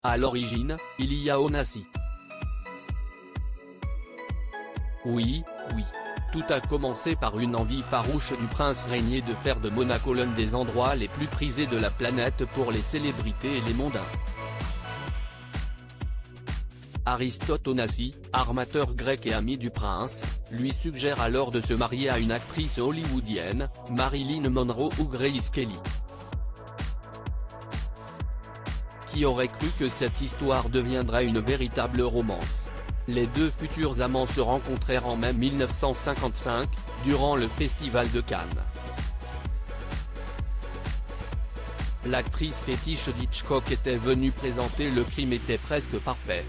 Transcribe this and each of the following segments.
À l'origine, il y a Onassis. Oui. Tout a commencé par une envie farouche du prince régnier de faire de Monaco l'un des endroits les plus prisés de la planète pour les célébrités et les mondains. Aristote Onassis, armateur grec et ami du prince, lui suggère alors de se marier à une actrice hollywoodienne, Marilyn Monroe ou Grace Kelly. Qui aurait cru que cette histoire deviendrait une véritable romance? Les deux futurs amants se rencontrèrent en mai 1955, durant le Festival de Cannes. L'actrice fétiche d'Hitchcock était venue présenter Le crime était presque parfait.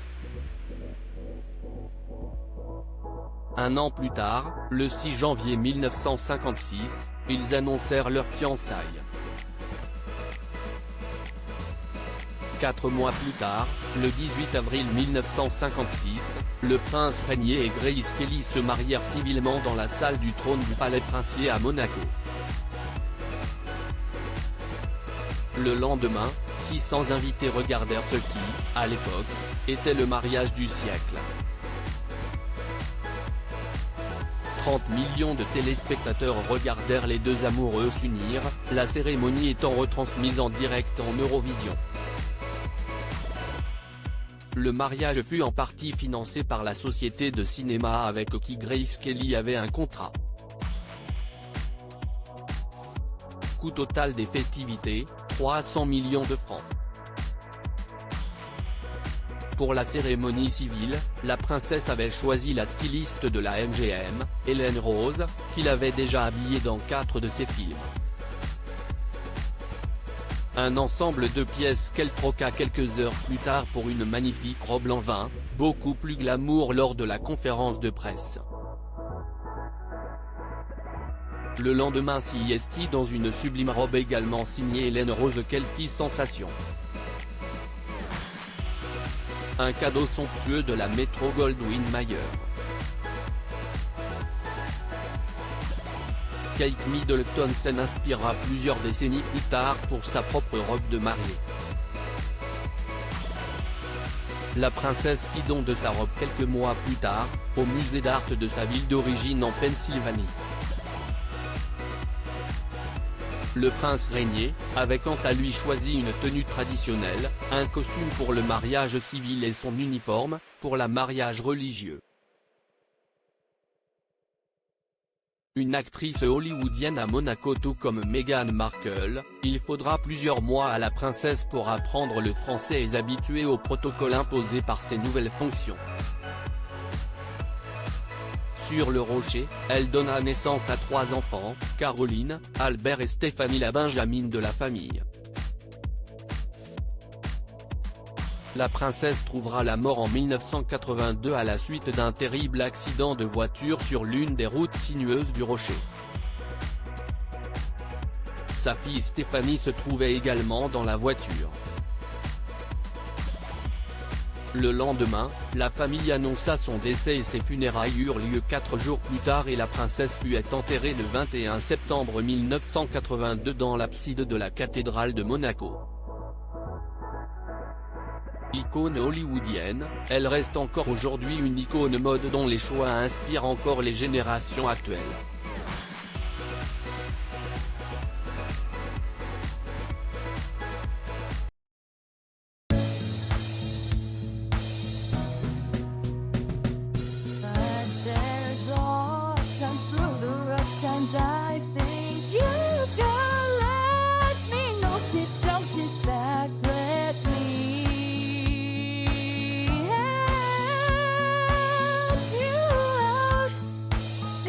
Un an plus tard, le 6 janvier 1956, ils annoncèrent leur fiançailles. 4 mois plus tard, le 18 avril 1956, le prince régnier et Grace Kelly se marièrent civilement dans la salle du trône du palais princier à Monaco. Le lendemain, 600 invités regardèrent ce qui, à l'époque, était le mariage du siècle. 30 millions de téléspectateurs regardèrent les deux amoureux s'unir, la cérémonie étant retransmise en direct en Eurovision. Le mariage fut en partie financé par la société de cinéma avec qui Grace Kelly avait un contrat. Coût total des festivités, 300 millions de francs. Pour la cérémonie civile, la princesse avait choisi la styliste de la MGM, Hélène Rose, qui l'avait déjà habillée dans 4 de ses films. Un ensemble de pièces qu'elle troqua quelques heures plus tard pour une magnifique robe en vin, beaucoup plus glamour lors de la conférence de presse. Le lendemain s'y estit dans une sublime robe également signée Hélène Rose qu'elle fit sensation. Un cadeau somptueux de la Metro-Goldwyn-Mayer. Kate Middleton s'en inspira plusieurs décennies plus tard pour sa propre robe de mariée. La princesse fit don de sa robe quelques mois plus tard, au musée d'art de sa ville d'origine en Pennsylvanie. Le prince régnier, avait quant à lui choisi une tenue traditionnelle, un costume pour le mariage civil et son uniforme, pour le mariage religieux. Une actrice hollywoodienne à Monaco tout comme Meghan Markle, il faudra plusieurs mois à la princesse pour apprendre le français et s'habituer au protocole imposé par ses nouvelles fonctions. Sur le rocher, elle donna naissance à 3 enfants, Caroline, Albert et Stéphanie la benjamine de la famille. La princesse trouvera la mort en 1982 à la suite d'un terrible accident de voiture sur l'une des routes sinueuses du Rocher. Sa fille Stéphanie se trouvait également dans la voiture. Le lendemain, la famille annonça son décès et ses funérailles eurent lieu 4 jours plus tard et la princesse fut enterrée le 21 septembre 1982 dans l'abside de la cathédrale de Monaco. Icône hollywoodienne, elle reste encore aujourd'hui une icône mode dont les choix inspirent encore les générations actuelles.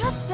Just